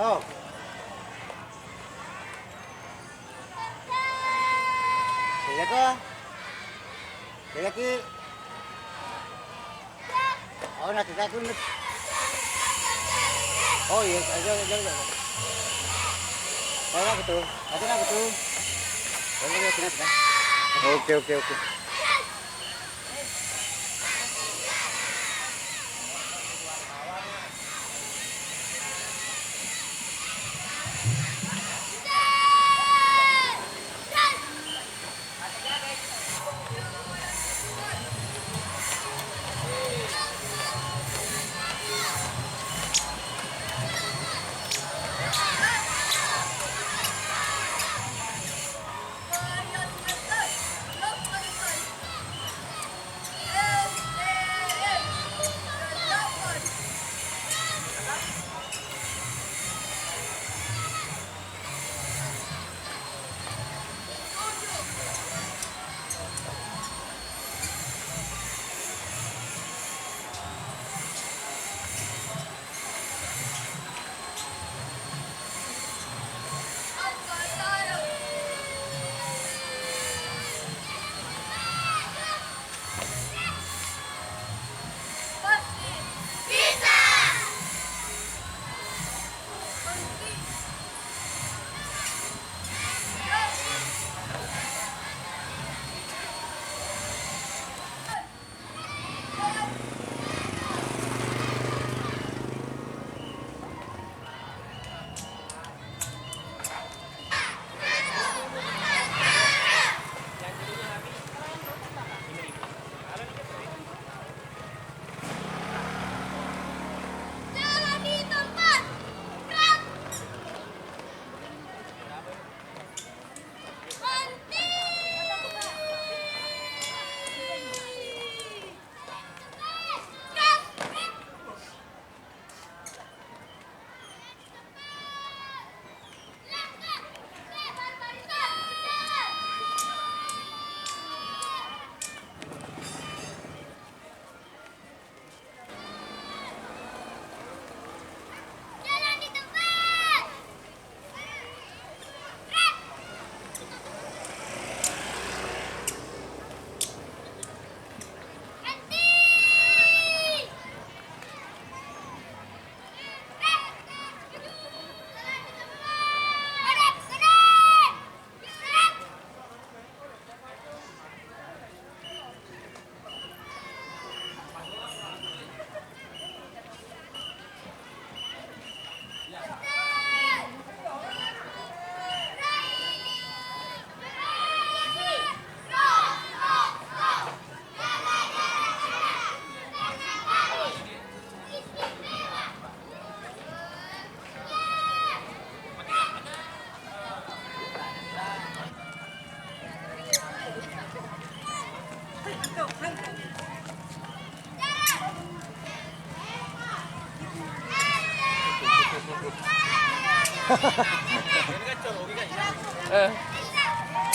Oh, sila ko. Sila ki. Oh, natita ko. Oh, yes. Ayo. Wala ko to. Ato na ko to. Wala ko tinatda. Okay.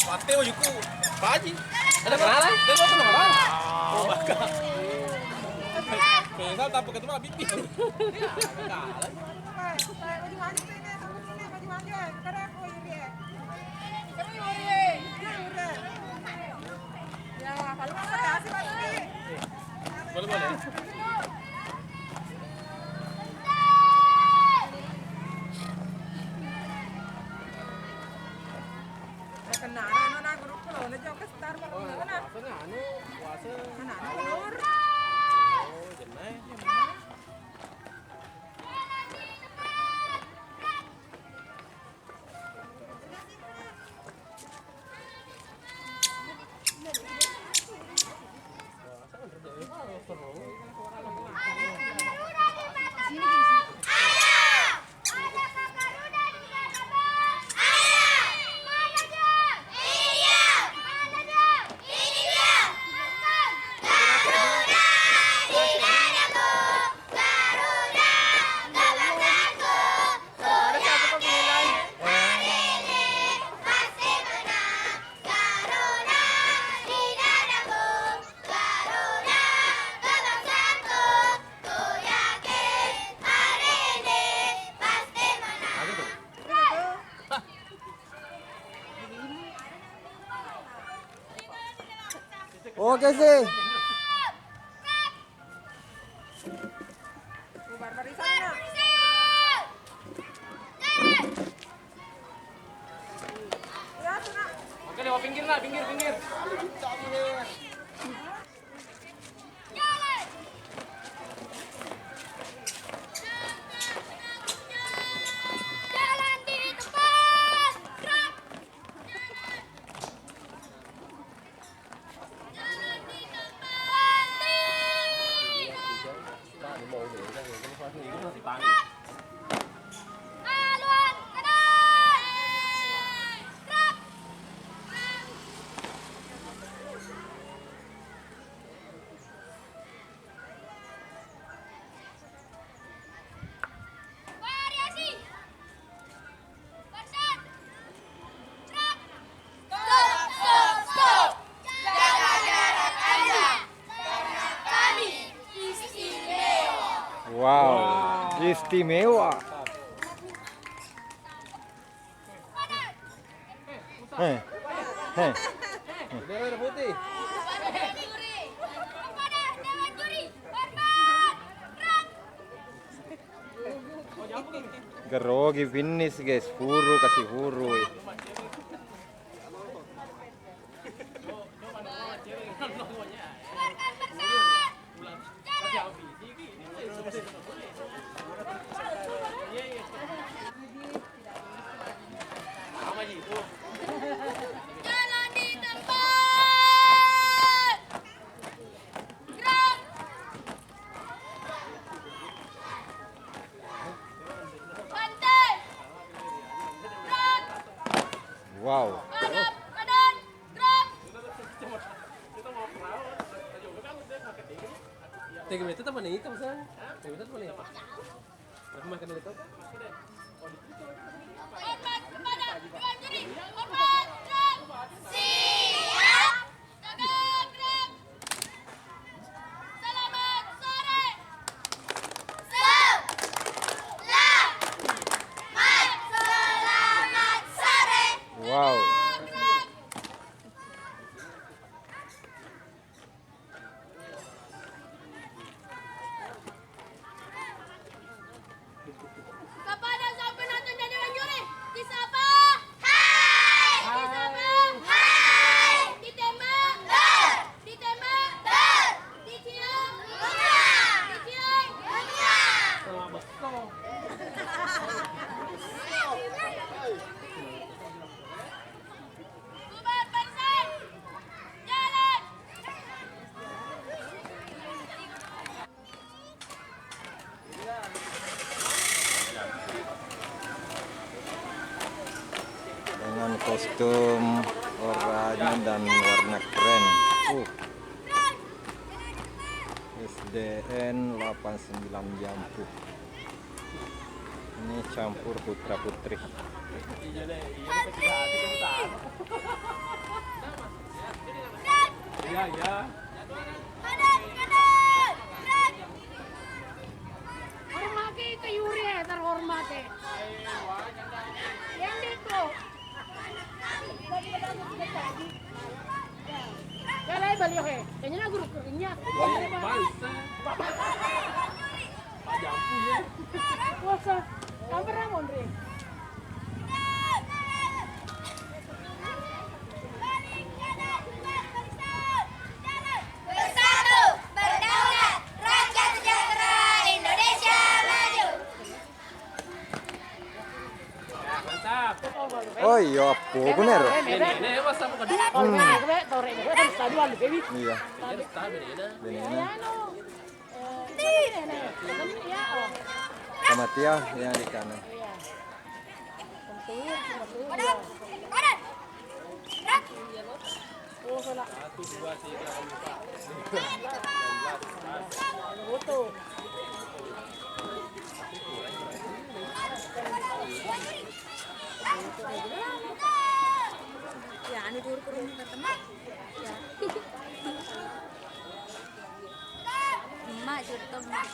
Mateo yuku baji. Ada kenalan? Dia mau kenalan. Oh, baka. Misal tapi ketemu bibi. Kenalan. Boleh. Casey. Oke, lewat pinggir lah, pinggir. Jalan di tempat. Gerak. Jalan di tempat. Haluan kanan. Gerak. Variasi. Barsat. Gerak. Stop. Jaga jarak Anda. Karena kami istimewa. Wow, istimewa. Heh. Heh. Bendera putih. Kepada juri. Kepada dewan juri. Hormat. Gerak. Gerogi finish guys, furu kasih furu. Keluarkan bersat. Jalan di tempat. Gerak. Bantai. Gerak. Wow. Hadap kanan. Gerak. Tega itu apa nih? Itu pesan. Tega itu apa nih? Aku makan dulu tuh. Hormat kepada dewan juri. Hormat. Gerak. Siap. Jaga gerak. Selamat sore. Selamat sore. Wow. Kepada sang penonton dan dewan juri, disapa. Hai. Disapa. Hai. Ditembak. Ber. Ditembak. Ber. Dicium. Enggak. Dicium. Enggak. Sama bekal. Bubar bersat. Jalan. Dengan kostum oranye dan warna keren. SDN 89 Jampu. Ini campur putra putri. Iya. Kanan. Kanan. Gerak. Hormati ke Yuri terhormat. Yang itu. Ya lah balik he. Kayaknya aku keringnya. Bangsa. Pak Jampu ya. Wasa. Kamera mondre. Bersatu, berdaulat, rakyat sejahtera, Indonesia maju. Mantap. Oh iya, apa bener? Ini masa mau kedua. Kalau gue tore gue kan stadion di baby. Iya. Ini tahu ini. Benena. Ya, oh. Sama Tia yang di kanan. Iya. Kanan. Kanan. Gerak. Oh, salah. 1, 2, 3, 4. Foto. Ya, anu turun teman. Ya. Emak cerita emak.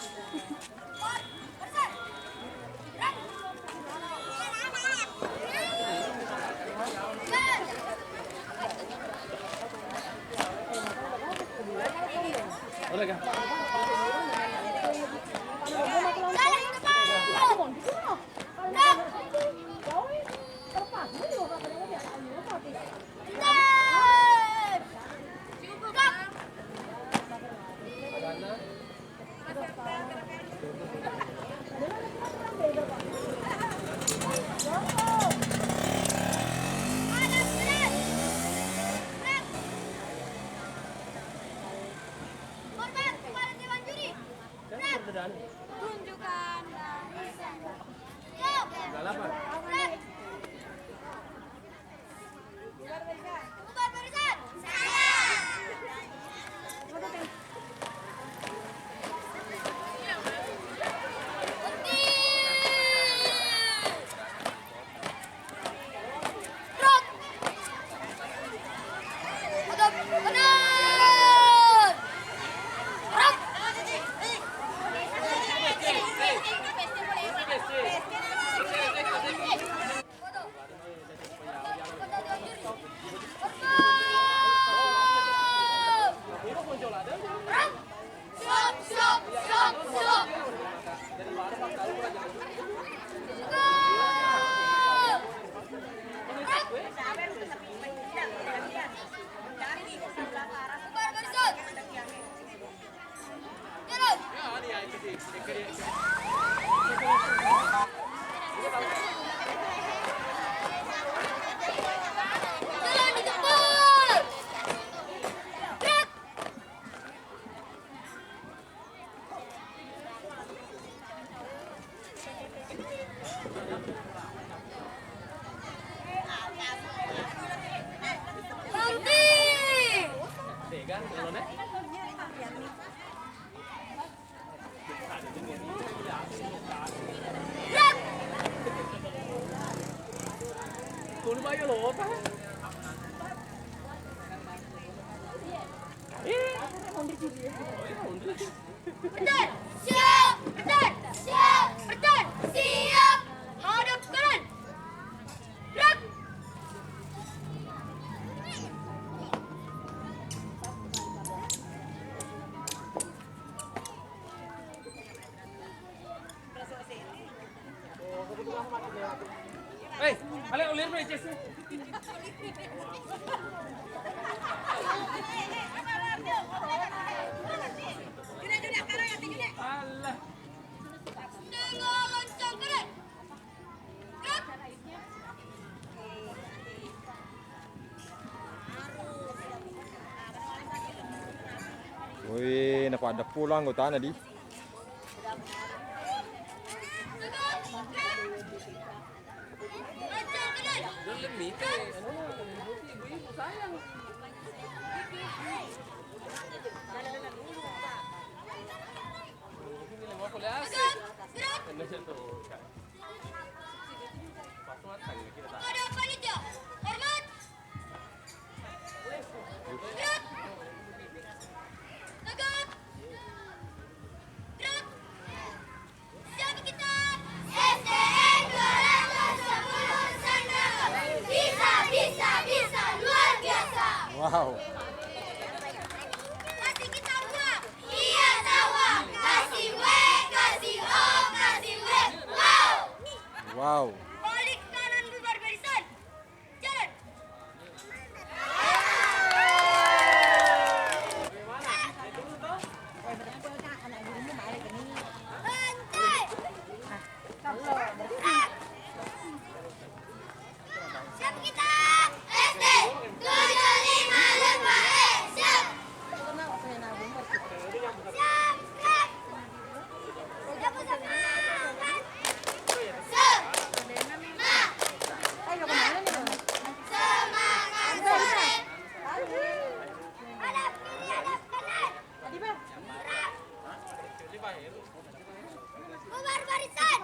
mereka. Jalan di depan. Mau di sini loh. Jauh terlepas. Ini juga katanya dia akan lupa sih. Jalan. Cukup. Panas berat. Berat. Korban kepada dewan juri. Berat. Tunjukkan barisan. Yuk. Balapan. Berat. Bubar barisan. Saya. Jalan di depan. Gerak. Berhenti. Kan, belum Gerak. Kung ba yung loob? Betul. Siap. Betul. Siap. Betul. Siap. Hadap kanan. Gerak. Eh, balik ulir mo, Jess. Alah. Tengah lonceng kanan. Gerak. Wih, nak ada pulang kau tanah di. Tegar. Gerak. Lonceng kanan. Doon limite. Ano na, limite. Ibu-ibu, sayang. Hindi lang ako lias. Tegar. Gerak. Ano siya to? Pasok at tangga kita. Kepada panitia. Hormat. Gerak. Tegak. Gerak. Siapa kita? SDN 210 Sandraga. Bisa, luar biasa. Wow. Kasih kita buah. Iya tawa. Kasih W, kasih O, kasih W. Wow. Wow. Balik kanan bubar barisan. Jalan. Lantai. Siap kita. SD 755 siap. Siap. Gerak. Siap, siap. Semangat sore. Hadap kiri, hadap kanan. Bubar barisan.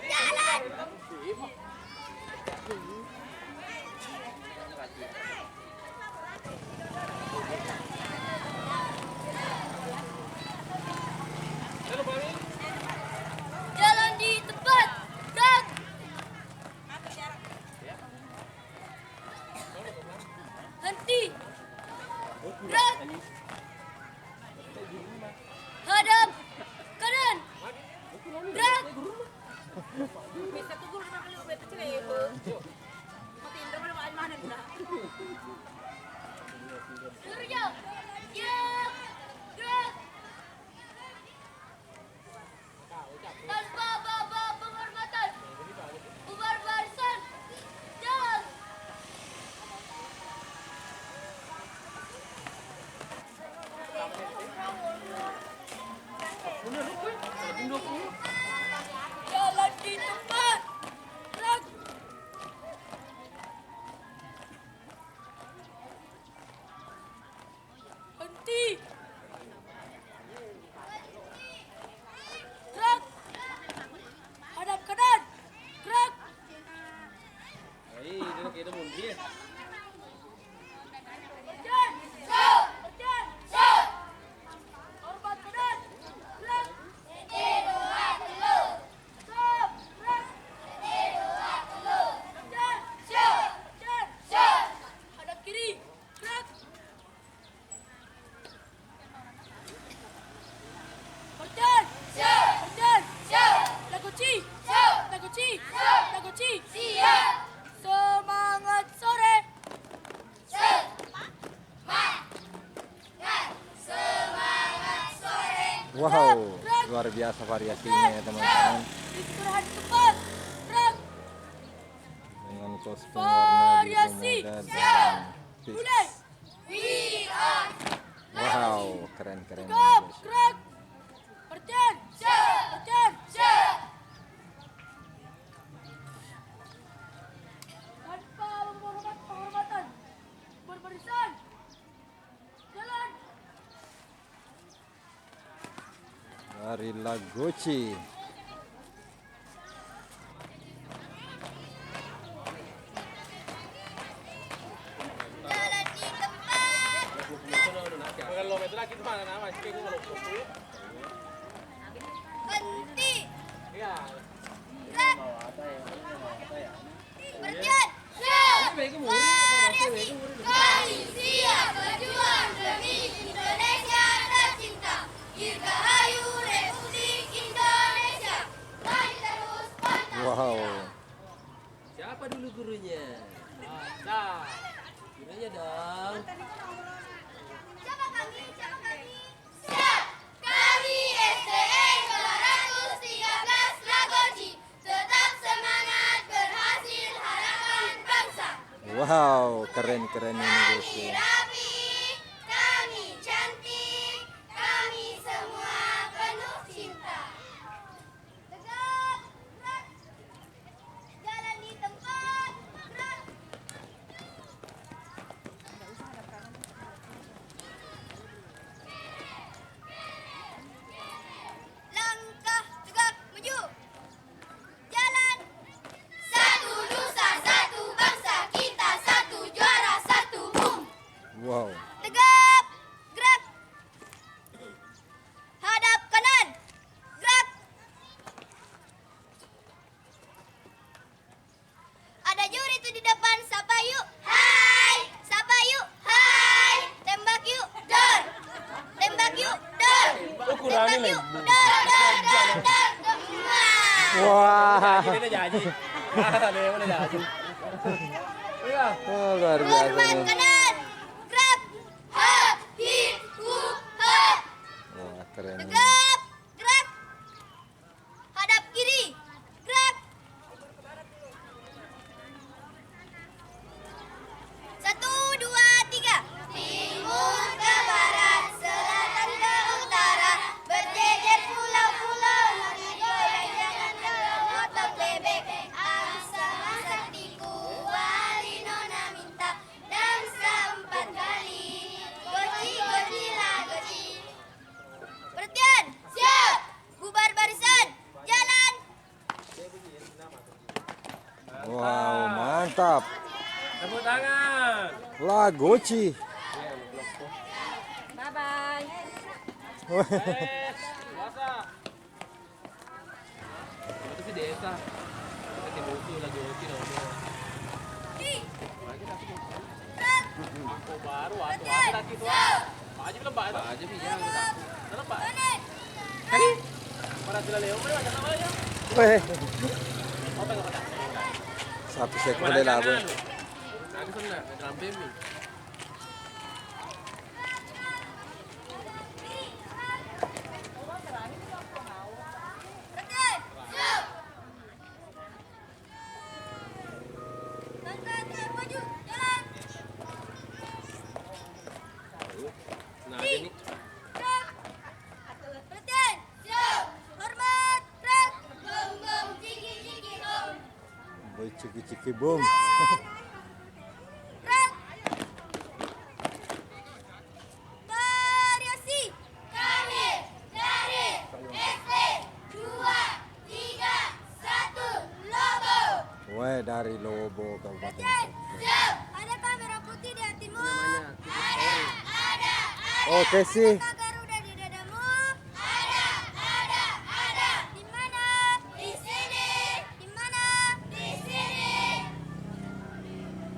Jalan. Jalan di tempat. Gerak. Henti. Gerak. Siap. Semangat sore. Semangat sore. Wow, luar biasa variasinya ya teman-teman. Istirahat cepat. Gerak. Dengan kostum warna biru Variasi. muda dan Mulai. peach. We are Wow, keren-keren. Tegap. Gerak. Percen. Percen. Tanpa menghormat penghormatan. Berbarisan. Jalan. Dari Lagoci. jalan di tempat. Kalau meter lagi mana nama? Kayak gue kalau Henti. Iya. Gerak. Percen. Siap. Variasi. Kami siap berjuang demi Indonesia tercinta. Dirgahayu Republik Indonesia. Mari terus pantang. Wow, Siapa dulu gurunya? Dah. Gurunya dong. Siapa kami? Siap. Kami STN 213 Lagoci. Tetap semangat berhasil harapan bangsa. wow, keren-keren ini guys. Kami Ya. rapi, kami cantik, kami semua penuh cinta. Tegap, gerak. Jalan di tempat, gerak. Langkah tegap maju. Jalan. Satu nusa, satu bangsa, kita satu juara, satu boom. Wow, Tegap, gerak. Hadap kanan, gerak. Ada juri tuh di depan, sapa yuk. Hai, sapa yuk. Hai, tembak yuk. Dor. Tembak yuk. Dor. Tembak yuk. Dor. wah, Ini jadi. Ah, ini mana jadi? Iya. oh, luar biasa Hormat nih. kanan, gerak. Ha, hi, hu, ha. Wah, keren ini. Tegap, gerak. Hadap kiri, gerak. Satu, dua, tiga. Timur ke barat, selatan ke utara. Berjejer pulau-pulau, goyang jangan dorong otot bebek. Angsa saktiku, wali nona minta. Dansa 4 kali, goci, goci, lagoci. Perhatian, siap. Bubar barisan, jalan. Wow, mantap. Tepuk tangan. Lagoci. Bye bye. Puasa. Itu sih desa. Kita musuh lagi oke dong. Oh, baru waktu lagi tuh. Pak Haji belum Pak. Apa aja sih ya? Dalam Pak. Kanan. Para sila Leo, mana macam namanya? Weh, Oh, tengok pada. satu sekon deh lah, bro. Aku sana, ngerampe mi. Perhatian, siap. Langkah tegap maju, jalan. Nah, ada nih. Gerak. Perhatian, siap. Hormat, gerak. Bom, bom, ciki, ciki, bom. Boy ciki-ciki boom. Gerak. Variasi. Kami dari SD 2, 3, 1, logo. Weh, dari Lobo Kabupaten Perhatian, Sopeng. siap. Ada kamera putih di hatimu. Ada. Oke sih. Ada Garuda di dadamu. Ada. Di mana? Di sini. Di mana? Di sini.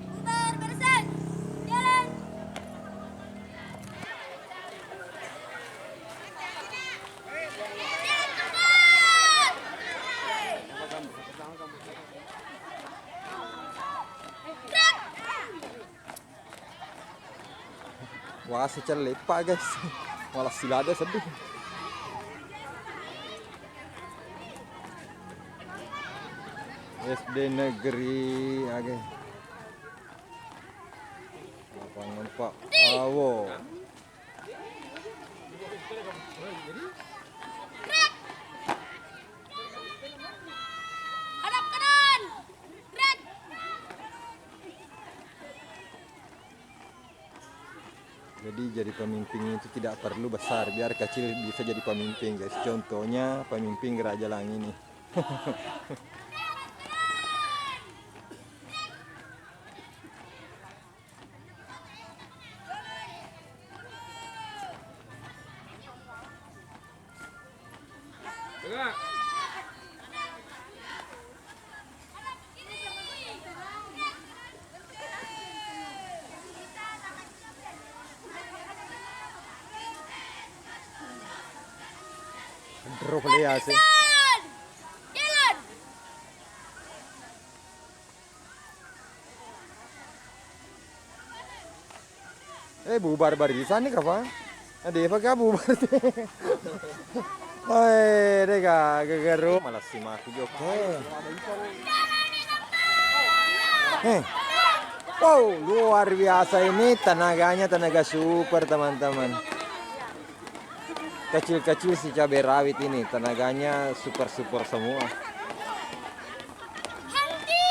Bubar barisan. Jalan. Di tempat. Wah, secara lepak guys. Malah silada sedih. SD Negeri Age. Lapangan Pak Awo. Hadap kanan. Gerak. Jadi pemimpin itu tidak perlu besar, biar kecil bisa jadi pemimpin guys. Contohnya pemimpin Raja Langi nih. Gerak. Drop lihat sih. Jalan. Bubar barisan nih kapan? Ada apa kah bubar? Oi, dega gegeru malah simak joke. Wow, luar biasa ini tenaganya, tenaga super teman-teman. Kecil-kecil si cabai rawit ini tenaganya super semua. Henti.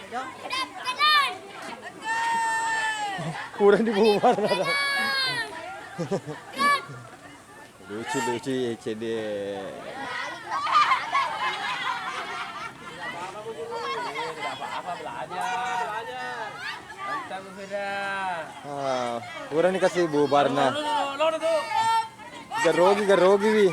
Jalan. Hadap kanan. Kurang dibubar ada. Lucu ECD. Apa belajar. Mantap beda. Kurang dikasih bubar nah. Lo tuh. Garogi wi.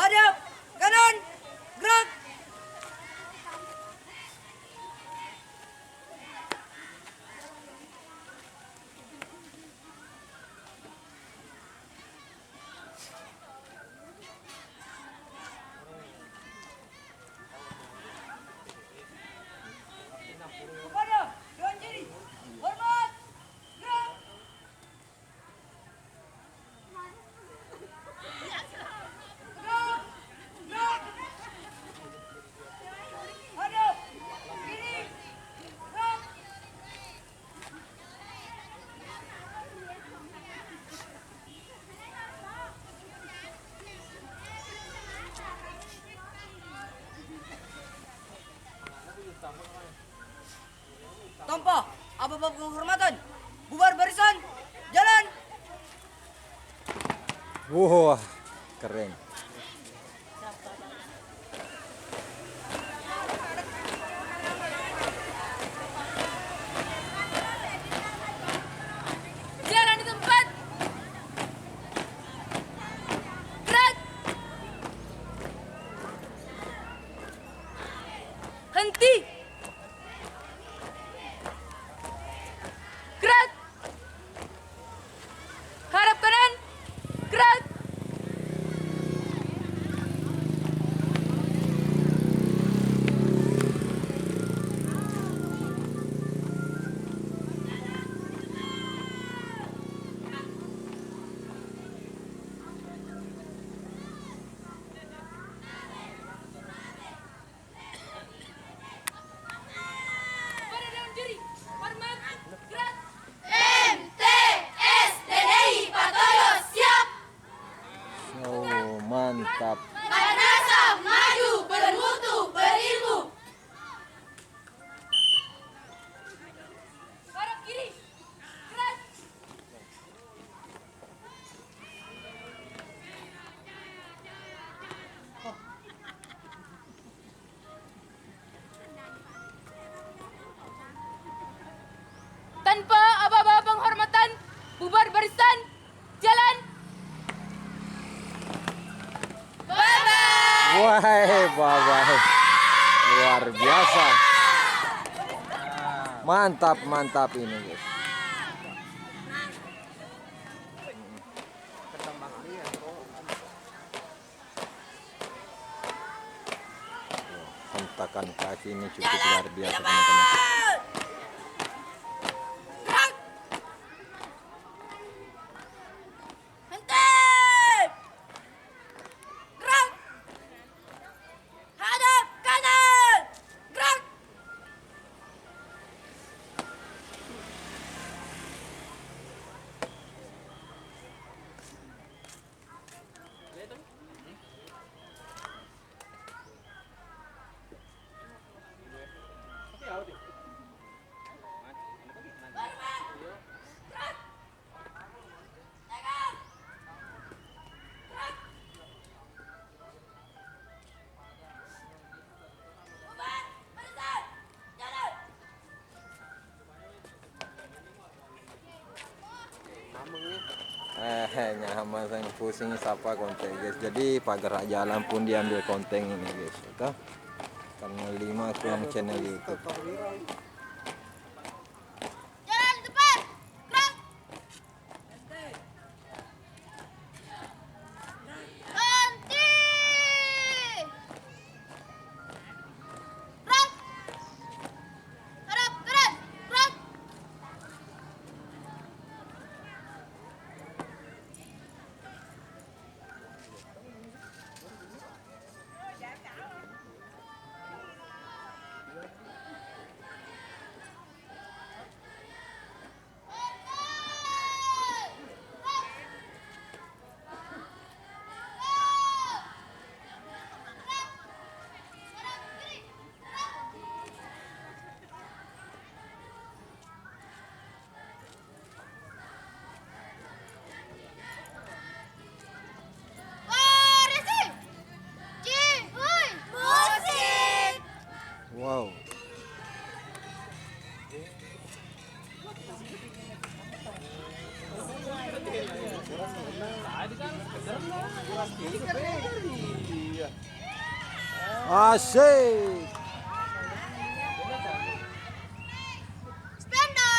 Hadap kanan. Gerak. Kepada Dewan Juri, hormat. Gerak. Hadap kiri. Gerak. Tanpa apa-apa penghormatan, bubar barisan, jalan. Wah, keren. Jalan di tempat. Gerak. Henti. Gerak. Hadap kanan. Gerak. Pada Dewan Juri, hormat. Gerak. MTSDDI Patoyo siap. Oh, mantap. Madrasah maju bermutu berilmu. Hadap kiri. Gerak. Tanpa aba-aba penghormatan, bubar barisan, jalan. Bye-bye. Wah, bye-bye. Luar biasa. Mantap, mantap ini guys. Hentakan kaki ini cukup luar biasa teman-teman. Nyaman saya pusing sapa konten guys. Jadi pagar jalan pun diambil konten ini guys. Betul? Karena 5 aku yang channel YouTube. Jalan depan. Gerak. Berhenti. Gerak. Harap gerak. Gerak. Warisi. Cihuy. Musik. Wow. Asik. Sepeda.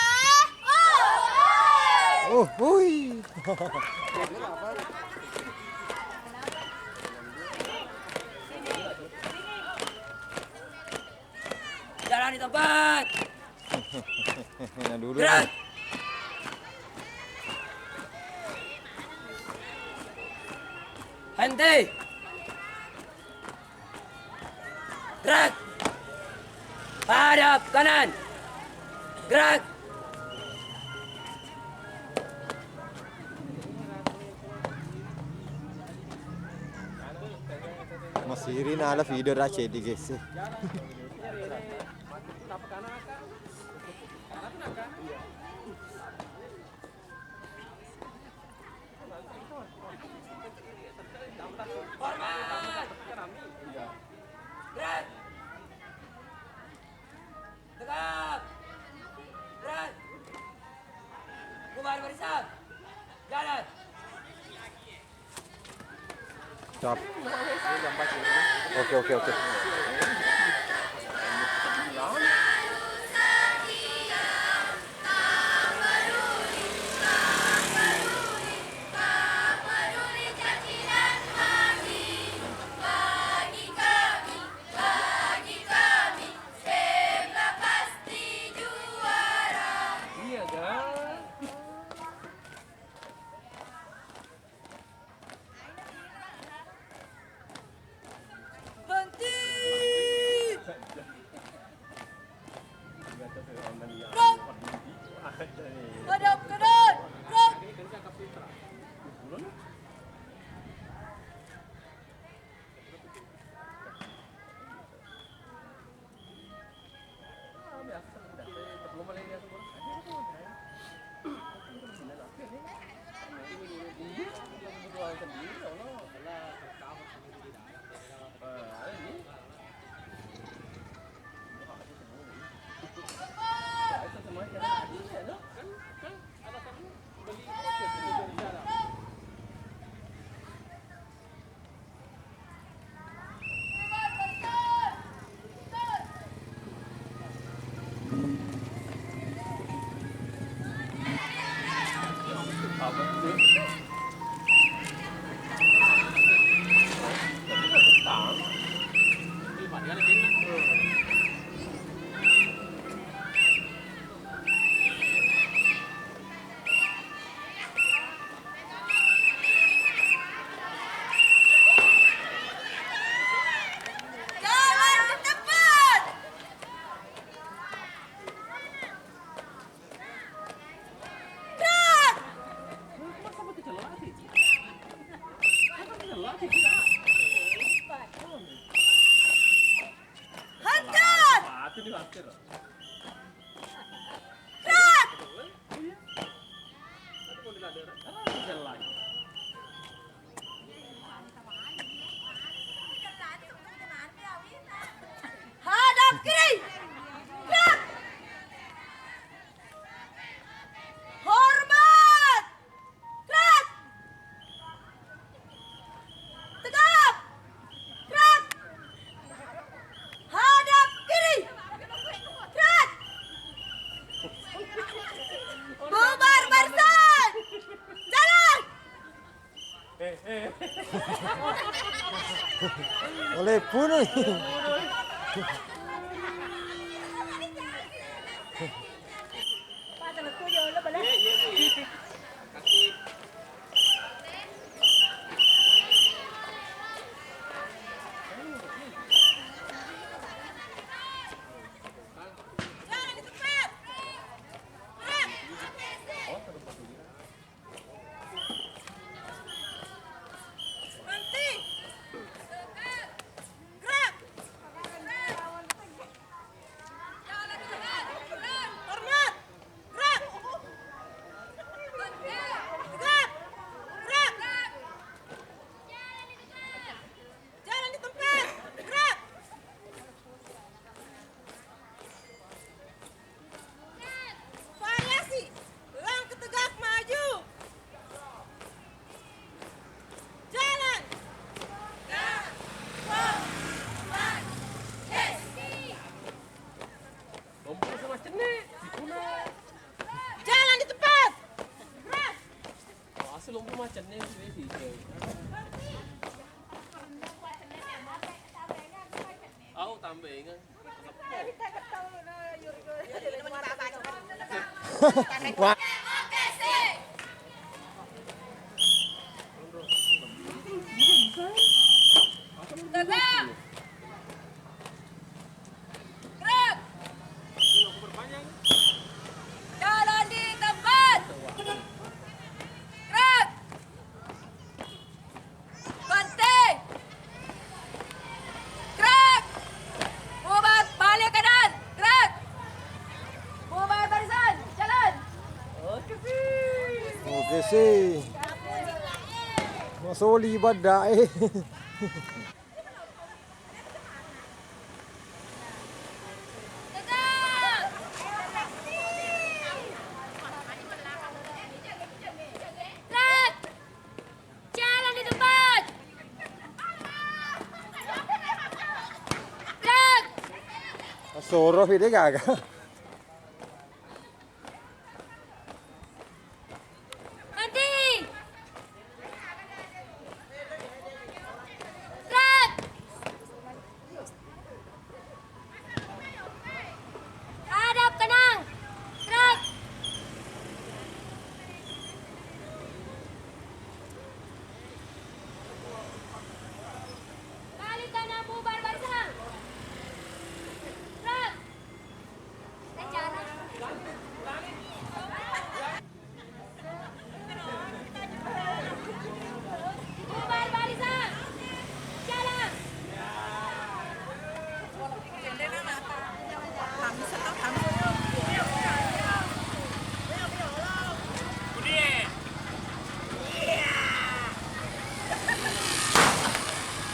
Hui. Jalan di tempat. Nah, dulu. Gerak. Henti. Gerak. Hadap kanan. Gerak. Masih Irina ala video race di guys. Gerak. Tegap. Gerak. Bubar barisan. Jalan. Cap. Oke. Iya kan? Henti. parkir. Jalan. Hadap kiri. Gerak. Hormat. Gerak. Tegap. Gerak. Hadap kiri. Gerak. Bubar barisan. Jalan. Oleh bunuh. Pak teleku je lah balik. Kaki. Jangan di tempat. Gerak. Berhenti. Gerak. Hormat. Gerak. Tegap. Gerak. Jalan di tempat. Gerak. Variasi. Langkah tegak maju. Jalan. Lompo sama cenek. Dikuna. Jalan di tempat. Gerak. Asal lompo macam ni sih. Aku tambah ingat. Wah. Tegak. Gerak. Jalan di tempat. Gerak. Berhenti. Gerak. Bubar balik kanan. Gerak. Bubar barisan. Jalan. Oke sih. Masoli badai. Tegak. Gerak. Jalan di tempat. Gerak. Sorof ini kagak. Nanti. Gerak. Hadap kanan. Gerak. Balik kanan bubar barisan. Gerak. Jalan. Bubar barisan. Jalan.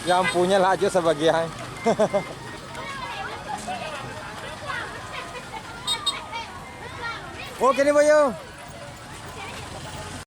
Yang punya lah aja sebagian. Oke nih Bayu.